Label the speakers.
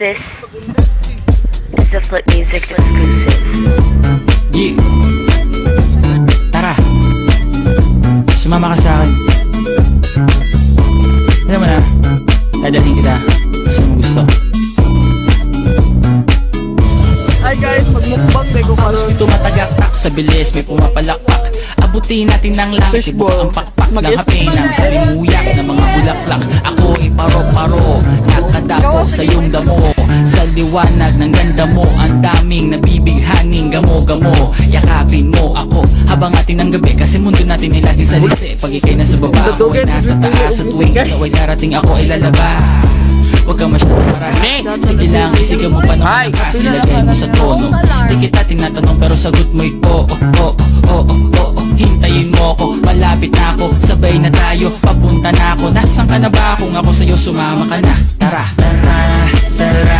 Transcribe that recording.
Speaker 1: This is a Flip Music exclusive.
Speaker 2: Yeah. Tara. Sumama ka sa akin. Alam mo na, dadalhin kita kasi mo gusto.
Speaker 3: Hi guys, magmukbang tayo
Speaker 2: Halos
Speaker 3: karon.
Speaker 2: nito matagaktak sa bilis, may pumapalakpak. Abutin natin ng langit, ibuk ang pakpak ng hape ng kalimuyak ng mga bulaklak. Ako iparo-paro, nakadako sa iyong damo. Sa liwanag ng ganda mo, ang daming nabibighaning gamo-gamo. Yakapin mo ako habang atin ng gabi, kasi mundo natin ay laging salisi. Pag ikay nasa baba, ako ay nasa taas. At tuwing ikaw ay darating, ako ay lalabas. Huwag ka masyadong marahas. Sige lang, isigaw mo pa ng malakas. Ilagay mo sa tono. Di kita tinatanong pero sagot mo'y oo, oo, oo, oo. Hintayin mo ako, malapit na ako. Sabay na tayo, papunta na ako. Nasaan ka na ba? Kung ako sa'yo, sumama ka na. Tara, tara, tara.